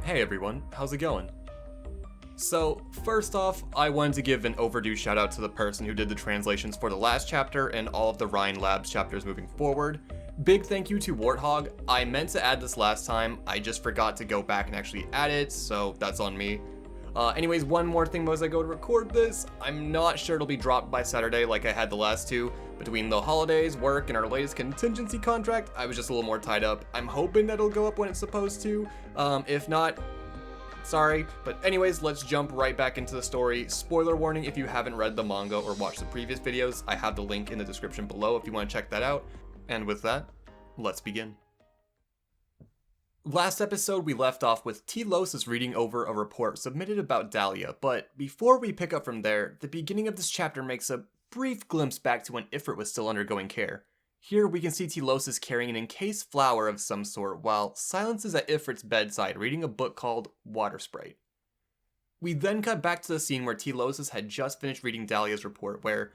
Hey everyone, how's it going? So, first off, I wanted to give an overdue shout out to the person who did the translations for the last chapter and all of the Rhine Labs chapters moving forward. Big thank you to Warthog. I meant to add this last time, I just forgot to go back and actually add it, so that's on me. Anyways, one more thing as I go to record this, I'm not sure it'll be dropped by Saturday like I had the last two. Between the holidays, work, and our latest contingency contract, I was just a little more tied up. I'm hoping that it'll go up when it's supposed to. If not, sorry. But anyways, let's jump right back into the story. Spoiler warning if you haven't read the manga or watched the previous videos, I have the link in the description below if you want to check that out. And with that, let's begin. Last episode, we left off with T-Los is reading over a report submitted about Dahlia, but before we pick up from there, the beginning of this chapter makes a brief glimpse back to when Ifrit was still undergoing care. Here we can see T-Los is carrying an encased flower of some sort, while Silence is at Ifrit's bedside reading a book called Water Sprite. We then cut back to the scene where T-Los had just finished reading Dahlia's report, where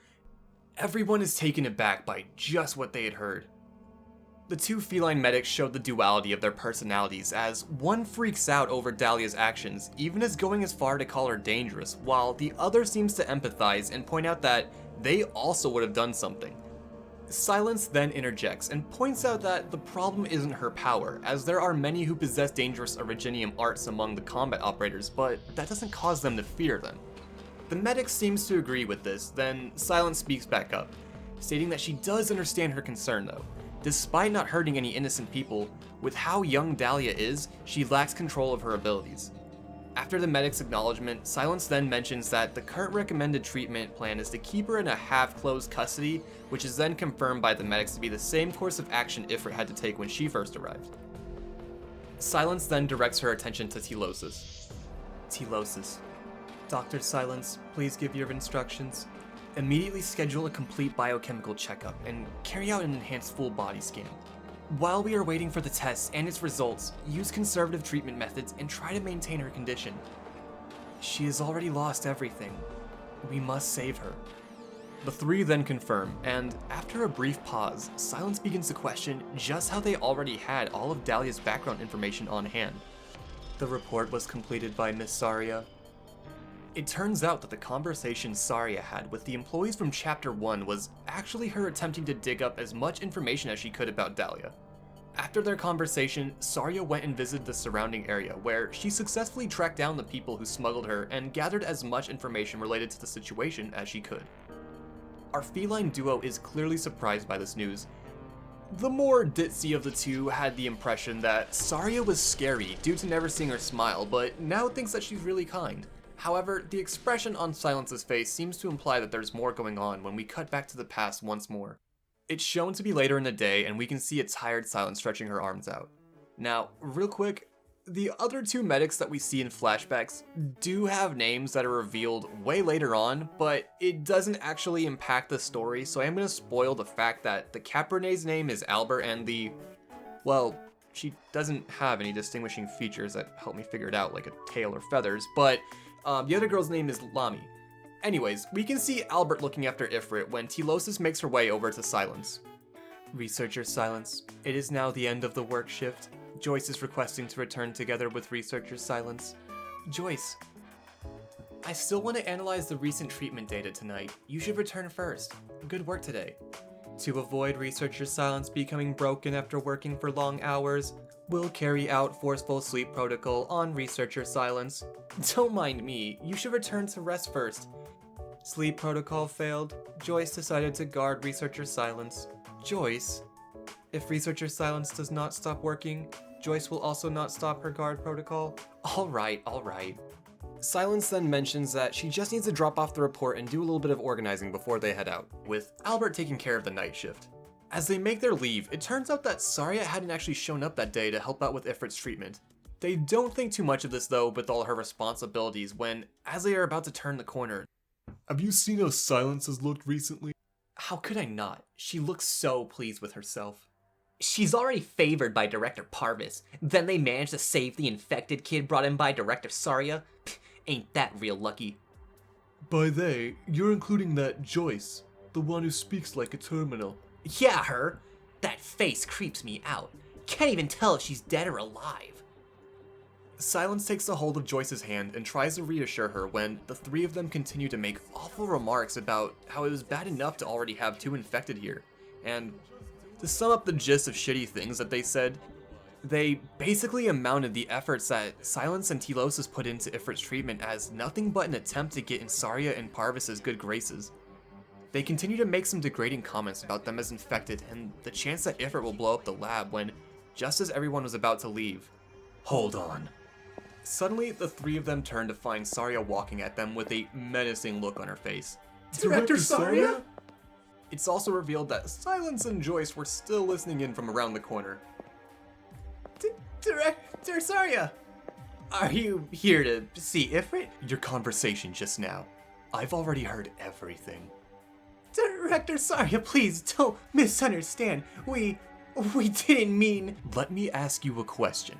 everyone is taken aback by just what they had heard. The two feline medics showed the duality of their personalities, as one freaks out over Dahlia's actions, even as going as far to call her dangerous, while the other seems to empathize and point out that they also would have done something. Silence then interjects and points out that the problem isn't her power, as there are many who possess dangerous Originium arts among the combat operators, but that doesn't cause them to fear them. The medic seems to agree with this, then Silence speaks back up, stating that she does understand her concern though. Despite not hurting any innocent people, with how young Dahlia is, she lacks control of her abilities. After the medic's acknowledgement, Silence then mentions that the current recommended treatment plan is to keep her in a half-closed custody, which is then confirmed by the medics to be the same course of action Ifrit had to take when she first arrived. Silence then directs her attention to T-Los. T-Los. Dr. Silence, please give your instructions. Immediately schedule a complete biochemical checkup and carry out an enhanced full body scan. While we are waiting for the tests and its results, use conservative treatment methods and try to maintain her condition. She has already lost everything. We must save her. The three then confirm, and after a brief pause, Silence begins to question just how they already had all of Dahlia's background information on hand. The report was completed by Miss Saria. It turns out that the conversation Saria had with the employees from Chapter 1 was actually her attempting to dig up as much information as she could about Dahlia. After their conversation, Saria went and visited the surrounding area, where she successfully tracked down the people who smuggled her and gathered as much information related to the situation as she could. Our feline duo is clearly surprised by this news. The more ditzy of the two had the impression that Saria was scary due to never seeing her smile, but now thinks that she's really kind. However, the expression on Silence's face seems to imply that there's more going on when we cut back to the past once more. It's shown to be later in the day, and we can see a tired Silence stretching her arms out. Now, real quick, the other two medics that we see in flashbacks do have names that are revealed way later on, but it doesn't actually impact the story, so I am going to spoil the fact that the Cabernet's name is Albert and she doesn't have any distinguishing features that help me figure it out, like a tail or feathers, but the other girl's name is Lami. Anyways, we can see Albert looking after Ifrit when T-Los makes her way over to Silence. Researcher Silence, it is now the end of the work shift. Joyce is requesting to return together with Researcher Silence. Joyce, I still want to analyze the recent treatment data tonight. You should return first. Good work today. To avoid Researcher Silence becoming broken after working for long hours, we'll carry out forceful sleep protocol on Researcher Silence. Don't mind me, you should return to rest first. Sleep protocol failed. Joyce decided to guard Researcher Silence. Joyce? If Researcher Silence does not stop working, Joyce will also not stop her guard protocol. Alright. Silence then mentions that she just needs to drop off the report and do a little bit of organizing before they head out, with Albert taking care of the night shift. As they make their leave, it turns out that Saria hadn't actually shown up that day to help out with Ifrit's treatment. They don't think too much of this though with all her responsibilities when, as they are about to turn the corner, have you seen how Silence has looked recently? How could I not? She looks so pleased with herself. She's already favored by Director Parvis. Then they managed to save the infected kid brought in by Director Saria. Ain't that real lucky? By they, you're including that Joyce, the one who speaks like a terminal. Yeah, her. That face creeps me out. Can't even tell if she's dead or alive. Silence takes a hold of Joyce's hand and tries to reassure her when the three of them continue to make awful remarks about how it was bad enough to already have 2 infected here. And to sum up the gist of shitty things that they said, they basically amounted the efforts that Silence and Telos put into Ifrit's treatment as nothing but an attempt to get in Saria and Parvis's good graces. They continue to make some degrading comments about them as infected and the chance that Ifrit will blow up the lab when, just as everyone was about to leave, hold on. Suddenly, the 3 of them turn to find Saria walking at them with a menacing look on her face. Director Saria? It's also revealed that Silence and Joyce were still listening in from around the corner. Director Saria! Are you here to see Ifrit? Your conversation just now. I've already heard everything. Director Saria, please don't misunderstand. We didn't mean... Let me ask you a question.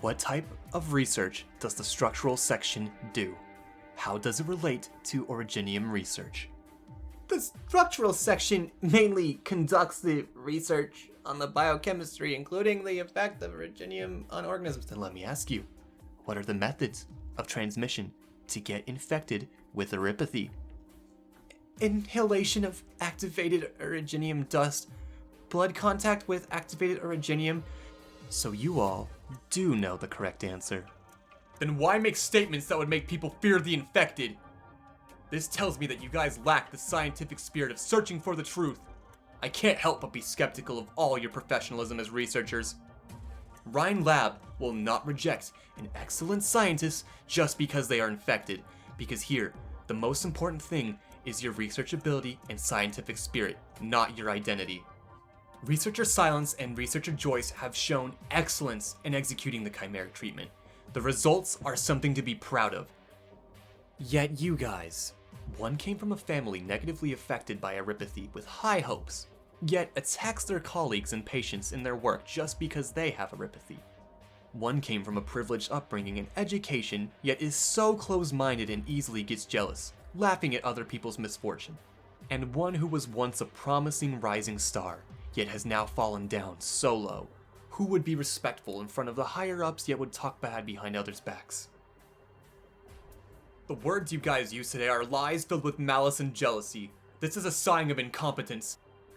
What type of research does the structural section do? How does it relate to Originium research? The structural section mainly conducts the research on the biochemistry, including the effect of Originium on organisms. Then let me ask you, what are the methods of transmission to get infected with Oripathy? Inhalation of activated Originium dust, blood contact with activated Originium. So you all do know the correct answer. Then why make statements that would make people fear the infected? This tells me that you guys lack the scientific spirit of searching for the truth. I can't help but be skeptical of all your professionalism as researchers. Rhine Lab will not reject an excellent scientist just because they are infected, because here, the most important thing is your research ability and scientific spirit, not your identity. Researcher Silence and Researcher Joyce have shown excellence in executing the chimeric treatment. The results are something to be proud of. Yet you guys, one came from a family negatively affected by Oripathy with high hopes, yet attacks their colleagues and patients in their work just because they have Oripathy. One came from a privileged upbringing and education, yet is so close-minded and easily gets jealous, laughing at other people's misfortune. And one who was once a promising rising star, yet has now fallen down so low, who would be respectful in front of the higher-ups yet would talk bad behind others' backs. The words you guys use today are lies filled with malice and jealousy. This is a sign of incompetence.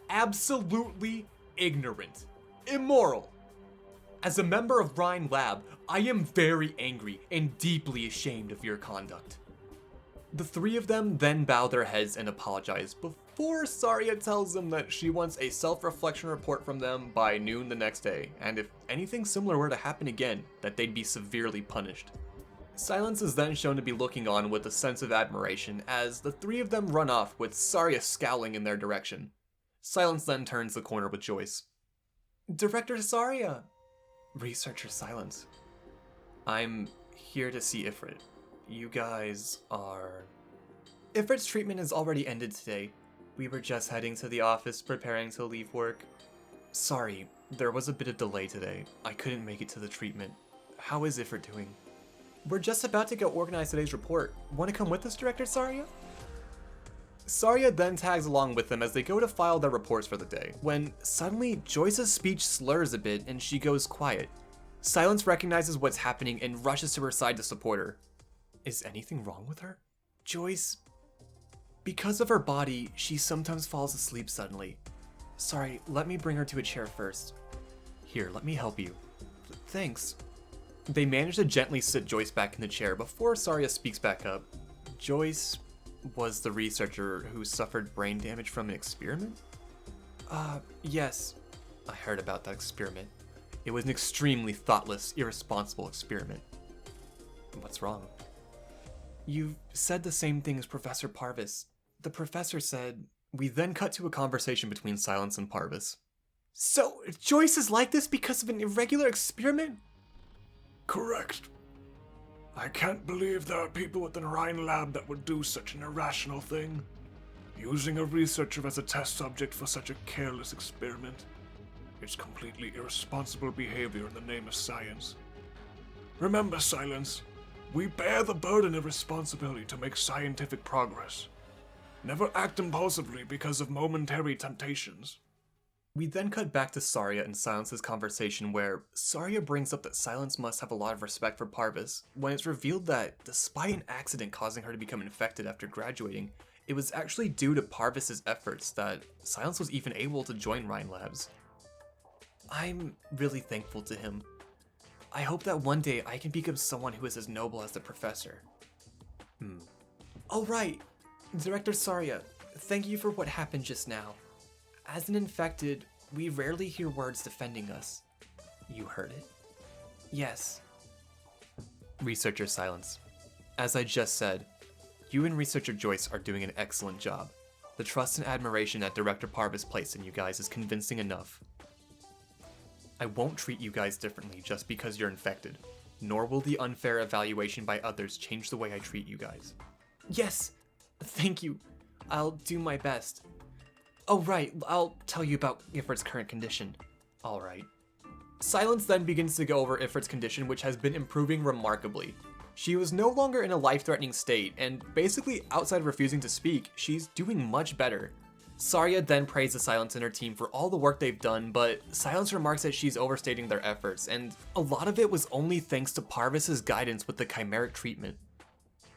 Absolutely ignorant. Immoral. As a member of Rhine Lab, I am very angry and deeply ashamed of your conduct. The 3 of them then bow their heads and apologize before Saria tells them that she wants a self-reflection report from them by noon the next day, and if anything similar were to happen again, that they'd be severely punished. Silence is then shown to be looking on with a sense of admiration as the 3 of them run off with Saria scowling in their direction. Silence then turns the corner with Joyce. Director Saria! Researcher Silence. I'm here to see Ifrit. You guys are... Ifrit's treatment has already ended today. We were just heading to the office preparing to leave work. Sorry, there was a bit of delay today. I couldn't make it to the treatment. How is Ifrit doing? We're just about to go organize today's report. Want to come with us, Director Saria? Saria then tags along with them as they go to file their reports for the day, when suddenly Joyce's speech slurs a bit and she goes quiet. Silence recognizes what's happening and rushes to her side to support her. Is anything wrong with her? Joyce... Because of her body, she sometimes falls asleep suddenly. Sorry, let me bring her to a chair first. Here, let me help you. Thanks. They manage to gently sit Joyce back in the chair before Saria speaks back up. Joyce was the researcher who suffered brain damage from an experiment? Yes. I heard about that experiment. It was an extremely thoughtless, irresponsible experiment. What's wrong? You've said the same thing as Professor Parvis. The professor said... We then cut to a conversation between Silence and Parvis. So, Joyce is like this because of an irregular experiment? Correct. I can't believe there are people within Rhine Lab that would do such an irrational thing. Using a researcher as a test subject for such a careless experiment. It's completely irresponsible behavior in the name of science. Remember, Silence, we bear the burden of responsibility to make scientific progress. Never act impulsively because of momentary temptations. We then cut back to Saria and Silence's conversation where Saria brings up that Silence must have a lot of respect for Parvis, when it's revealed that despite an accident causing her to become infected after graduating, it was actually due to Parvis's efforts that Silence was even able to join Rhine Labs. I'm really thankful to him. I hope that one day I can become someone who is as noble as the professor. Oh right, Director Saria, thank you for what happened just now. As an infected, we rarely hear words defending us. You heard it? Yes. Researcher Silence. As I just said, you and Researcher Joyce are doing an excellent job. The trust and admiration that Director Parvis placed in you guys is convincing enough. I won't treat you guys differently just because you're infected, nor will the unfair evaluation by others change the way I treat you guys. Yes, thank you. I'll do my best. Oh right, I'll tell you about Ifrit's current condition. Alright. Silence then begins to go over Ifrit's condition, which has been improving remarkably. She was no longer in a life-threatening state, and basically outside of refusing to speak, she's doing much better. Saria then praises Silence and her team for all the work they've done, but Silence remarks that she's overstating their efforts, and a lot of it was only thanks to Parvis's guidance with the chimeric treatment.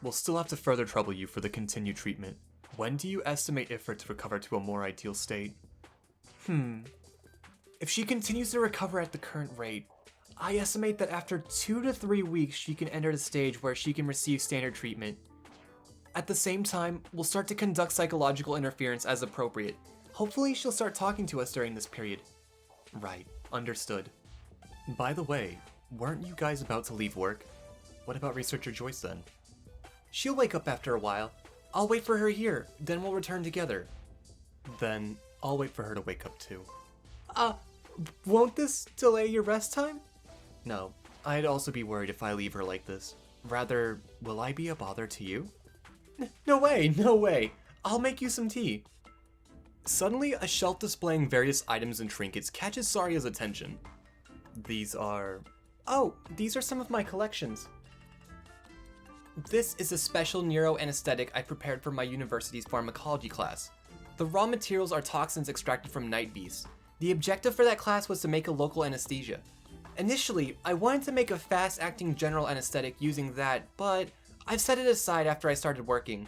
We'll still have to further trouble you for the continued treatment. When do you estimate Ifrit to recover to a more ideal state? If she continues to recover at the current rate, I estimate that after 2 to 3 weeks she can enter the stage where she can receive standard treatment. At the same time, we'll start to conduct psychological interference as appropriate. Hopefully she'll start talking to us during this period. Right, understood. By the way, weren't you guys about to leave work? What about Researcher Joyce then? She'll wake up after a while. I'll wait for her here, then we'll return together. Then I'll wait for her to wake up too. Won't this delay your rest time? No, I'd also be worried if I leave her like this. Rather, will I be a bother to you? No way, no way. I'll make you some tea. Suddenly, a shelf displaying various items and trinkets catches Saria's attention. These are... Oh, these are some of my collections. This is a special neuroanesthetic I prepared for my university's pharmacology class. The raw materials are toxins extracted from night beasts. The objective for that class was to make a local anesthesia. Initially, I wanted to make a fast-acting general anesthetic using that, but I've set it aside after I started working.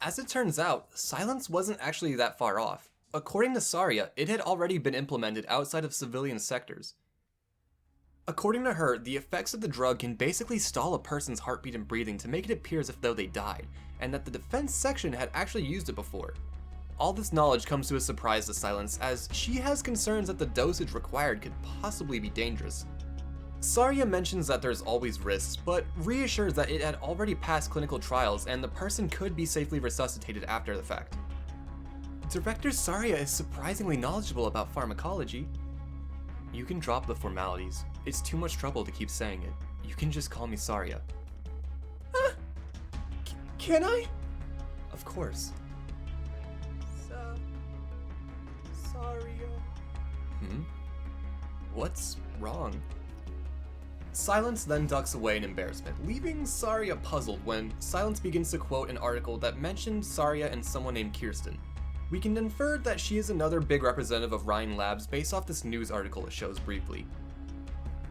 As it turns out, Silence wasn't actually that far off. According to Saria, it had already been implemented outside of civilian sectors. According to her, the effects of the drug can basically stall a person's heartbeat and breathing to make it appear as if though they died, and that the defense section had actually used it before. All this knowledge comes to a surprise to Silence, as she has concerns that the dosage required could possibly be dangerous. Saria mentions that there's always risks, but reassures that it had already passed clinical trials and the person could be safely resuscitated after the fact. Director Saria is surprisingly knowledgeable about pharmacology. You can drop the formalities. It's too much trouble to keep saying it. You can just call me Saria. Can I? Of course. Saria. What's wrong? Silence then ducks away in embarrassment, leaving Saria puzzled when Silence begins to quote an article that mentioned Saria and someone named Kirsten. We can infer that she is another big representative of Rhine Labs based off this news article it shows briefly.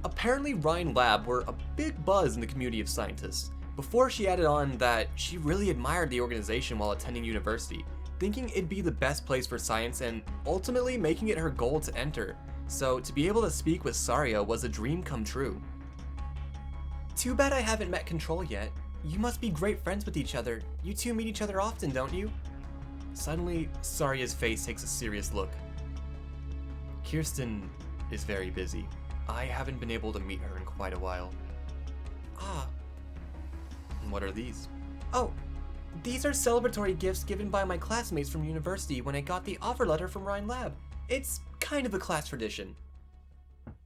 Apparently Rhine Lab were a big buzz in the community of scientists, before she added on that she really admired the organization while attending university, thinking it'd be the best place for science and ultimately making it her goal to enter, so to be able to speak with Saria was a dream come true. Too bad I haven't met Control yet. You must be great friends with each other. You two meet each other often, don't you? Suddenly, Saria's face takes a serious look. Kirsten is very busy. I haven't been able to meet her in quite a while. What are these? Oh, these are celebratory gifts given by my classmates from university when I got the offer letter from Rhine Lab. It's kind of a class tradition.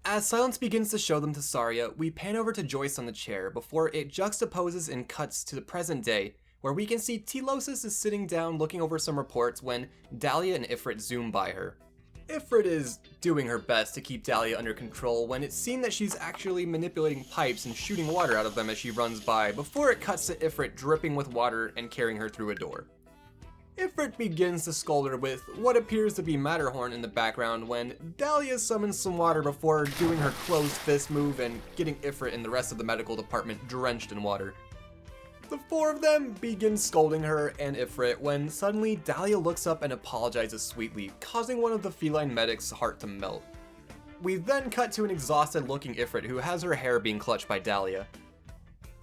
As Silence begins to show them to Saria, we pan over to Joyce on the chair before it juxtaposes and cuts to the present day, where we can see Telosis is sitting down looking over some reports when Dahlia and Ifrit zoom by her. Ifrit is doing her best to keep Dahlia under control when it's seen that she's actually manipulating pipes and shooting water out of them as she runs by, before it cuts to Ifrit dripping with water and carrying her through a door. Ifrit begins to scold her with what appears to be Matterhorn in the background when Dahlia summons some water before doing her closed fist move and getting Ifrit and the rest of the medical department drenched in water. The four of them begin scolding her and Ifrit when suddenly Dahlia looks up and apologizes sweetly, causing one of the feline medics' heart to melt. We then cut to an exhausted looking Ifrit who has her hair being clutched by Dahlia.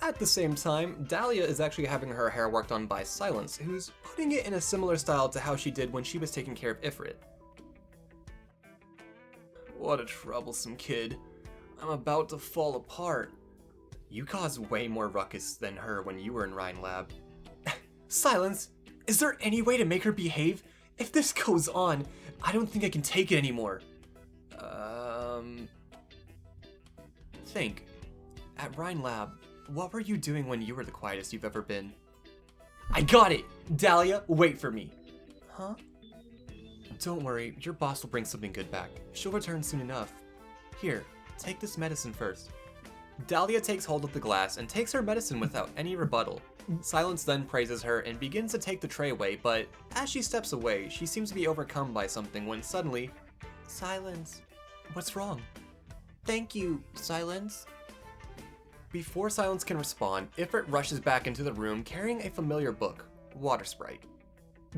At the same time, Dahlia is actually having her hair worked on by Silence, who's putting it in a similar style to how she did when she was taking care of Ifrit. What a troublesome kid. I'm about to fall apart. You caused way more ruckus than her when you were in Rhine Lab. Silence! Is there any way to make her behave? If this goes on, I don't think I can take it anymore. Think. At Rhine Lab, what were you doing when you were the quietest you've ever been? I got it! Dahlia, wait for me. Huh? Don't worry, your boss will bring something good back. She'll return soon enough. Here, take this medicine first. Dahlia takes hold of the glass and takes her medicine without any rebuttal. Silence then praises her and begins to take the tray away, but as she steps away, she seems to be overcome by something when suddenly... Silence. What's wrong? Thank you, Silence. Before Silence can respond, Ifrit rushes back into the room carrying a familiar book, Water Sprite.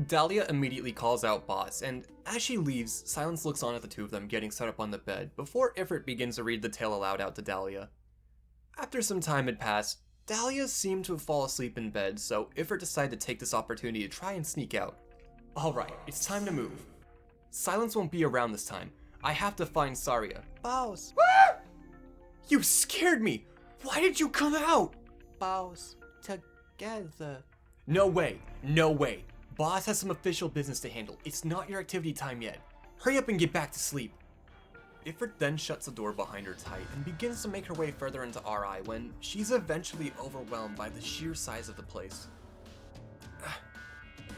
Dahlia immediately calls out Boss, and as she leaves, Silence looks on at the two of them getting set up on the bed before Ifrit begins to read the tale aloud out to Dahlia. After some time had passed, Dahlia seemed to have fallen asleep in bed, so Ifrit decided to take this opportunity to try and sneak out. Alright, it's time to move. Silence won't be around this time. I have to find Saria. Boss. You scared me! Why did you come out? Boss, together. No way, no way. Boss has some official business to handle. It's not your activity time yet. Hurry up and get back to sleep. Ifrit then shuts the door behind her tight and begins to make her way further into RI when she's eventually overwhelmed by the sheer size of the place.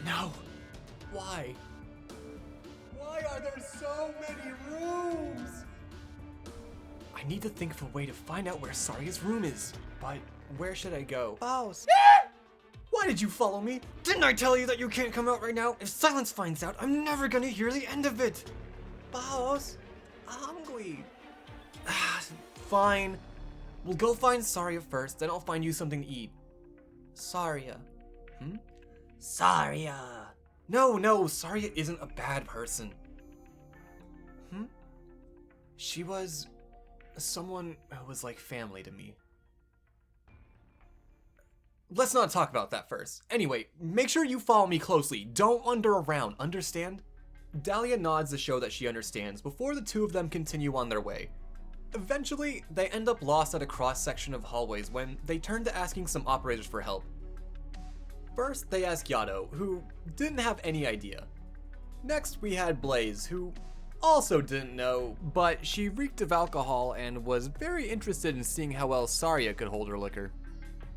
No. Why? Why are there so many rooms? I need to think of a way to find out where Saria's room is, but where should I go? Boss. Why did you follow me? Didn't I tell you that you can't come out right now? If Silence finds out, I'm never gonna hear the end of it. Boss, I'm hungry. Fine. We'll go find Saria first, then I'll find you something to eat. Saria. Saria. No, Saria isn't a bad person. She was someone who was like family to me. Let's not talk about that first. Anyway, make sure you follow me closely. Don't wander around, understand? Dahlia nods to show that she understands before the two of them continue on their way. Eventually, they end up lost at a cross-section of hallways when they turn to asking some operators for help. First, they ask Yato, who didn't have any idea. Next, we had Blaze, who also didn't know, but she reeked of alcohol and was very interested in seeing how well Saria could hold her liquor.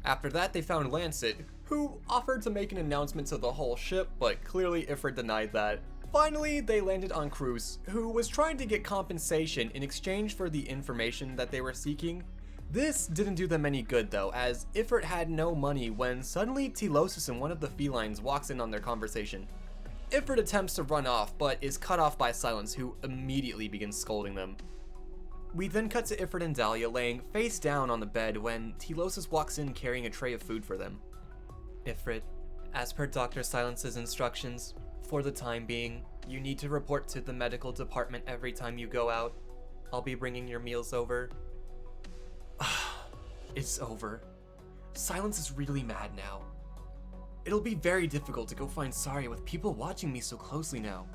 After that, they found Lancet, who offered to make an announcement to the whole ship, but clearly Ifrit denied that. Finally, they landed on Cruz, who was trying to get compensation in exchange for the information that they were seeking. This didn't do them any good though, as Ifrit had no money when suddenly Telosis and one of the felines walks in on their conversation. Ifrit attempts to run off, but is cut off by Silence, who immediately begins scolding them. We then cut to Ifrit and Dahlia laying face down on the bed when Telosis walks in carrying a tray of food for them. Ifrit, as per Dr. Silence's instructions, for the time being, you need to report to the medical department every time you go out. I'll be bringing your meals over. It's over. Silence is really mad now. It'll be very difficult to go find Saria with people watching me so closely now.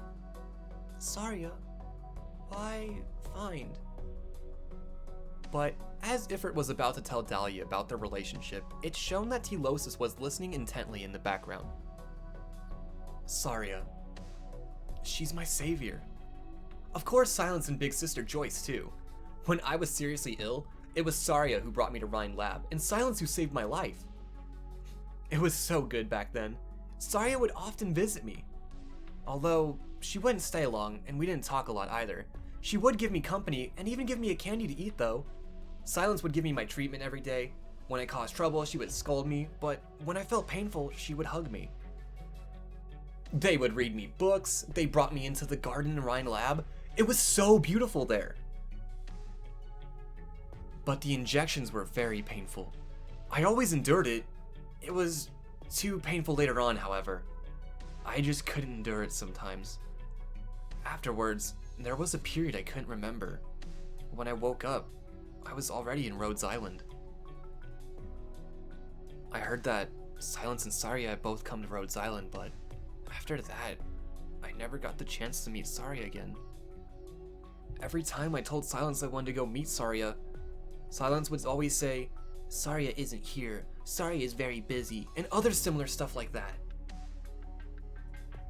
Saria? Why find? But as Ifrit was about to tell Dahlia about their relationship, it's shown that Telosis was listening intently in the background. Saria. She's my savior. Of course, Silence and Big Sister Joyce too. When I was seriously ill, it was Saria who brought me to Rhine Lab, and Silence who saved my life. It was so good back then. Saria would often visit me. Although, she wouldn't stay long, and we didn't talk a lot either. She would give me company, and even give me a candy to eat though. Silence would give me my treatment every day. When I caused trouble, she would scold me, but when I felt painful, she would hug me. They would read me books, they brought me into the garden and Rhine lab. It was so beautiful there. But the injections were very painful. I always endured it. It was too painful later on, however. I just couldn't endure it sometimes. Afterwards, there was a period I couldn't remember. When I woke up, I was already in Rhodes Island. I heard that Silence and Saria had both come to Rhodes Island, but after that, I never got the chance to meet Saria again. Every time I told Silence I wanted to go meet Saria, Silence would always say, "Saria isn't here, Saria is very busy," and other similar stuff like that.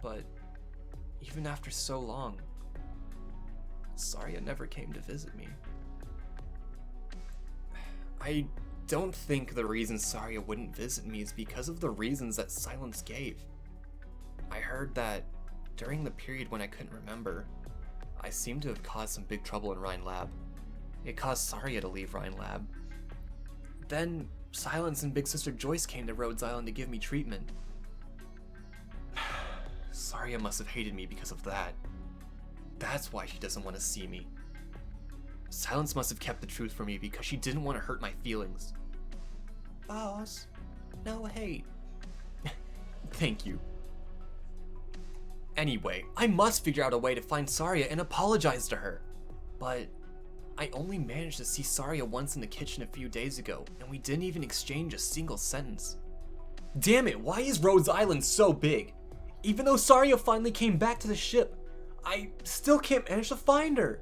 But even after so long, Saria never came to visit me. I don't think the reason Saria wouldn't visit me is because of the reasons that Silence gave. I heard that during the period when I couldn't remember, I seemed to have caused some big trouble in Rhine Lab. It caused Saria to leave Rhine Lab. Then Silence and Big Sister Joyce came to Rhodes Island to give me treatment. Saria must have hated me because of that. That's why she doesn't want to see me. Silence must have kept the truth from me because she didn't want to hurt my feelings. Boss, no hate. Thank you. Anyway, I must figure out a way to find Saria and apologize to her. But I only managed to see Saria once in the kitchen a few days ago, and we didn't even exchange a single sentence. Damn it, why is Rhodes Island so big? Even though Saria finally came back to the ship, I still can't manage to find her.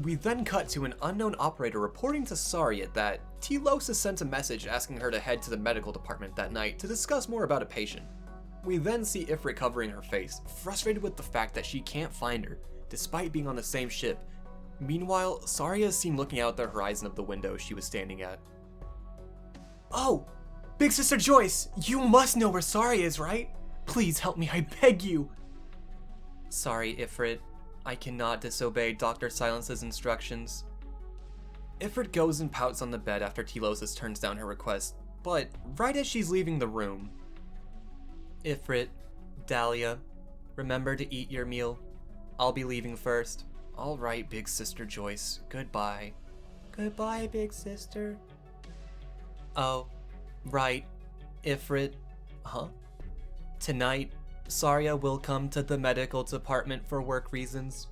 We then cut to an unknown operator reporting to Saria that Telos has sent a message asking her to head to the medical department that night to discuss more about a patient. We then see Ifrit covering her face, frustrated with the fact that she can't find her, despite being on the same ship. Meanwhile, Saria is seen looking out the horizon of the window she was standing at. Oh! Big Sister Joyce, you must know where Saria is, right? Please help me, I beg you! Sorry, Ifrit. I cannot disobey Dr. Silence's instructions. Ifrit goes and pouts on the bed after Telosis turns down her request, but right as she's leaving the room... Ifrit, Dahlia, remember to eat your meal. I'll be leaving first. All right, Big Sister Joyce. Goodbye. Goodbye, Big Sister. Oh, right. Ifrit. Huh? Tonight, Saria will come to the medical department for work reasons.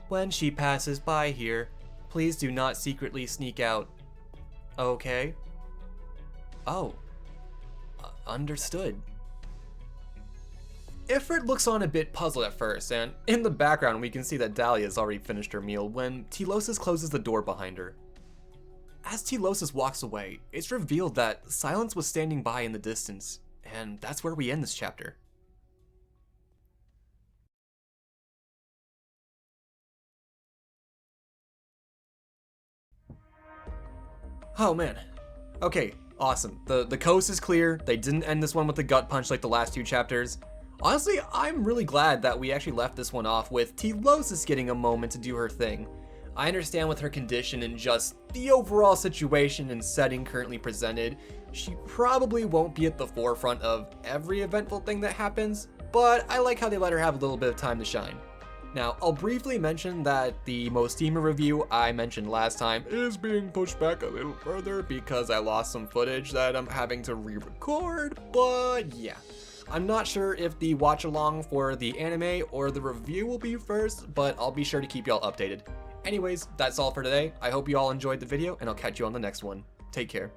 When she passes by here, please do not secretly sneak out. Okay? Oh. Understood. Ifrit looks on a bit puzzled at first, and in the background we can see that Dahlia has already finished her meal when Telosis closes the door behind her. As Telosis walks away, it's revealed that Silence was standing by in the distance, and that's where we end this chapter. Oh man. Okay, awesome. The coast is clear. They didn't end this one with a gut punch like the last two chapters. Honestly, I'm really glad that we actually left this one off with Telosis getting a moment to do her thing. I understand with her condition and just the overall situation and setting currently presented, she probably won't be at the forefront of every eventful thing that happens, but I like how they let her have a little bit of time to shine. Now, I'll briefly mention that the Mostima review I mentioned last time is being pushed back a little further because I lost some footage that I'm having to re-record, but yeah. I'm not sure if the watch along for the anime or the review will be first, but I'll be sure to keep y'all updated. Anyways, that's all for today. I hope you all enjoyed the video, and I'll catch you on the next one. Take care.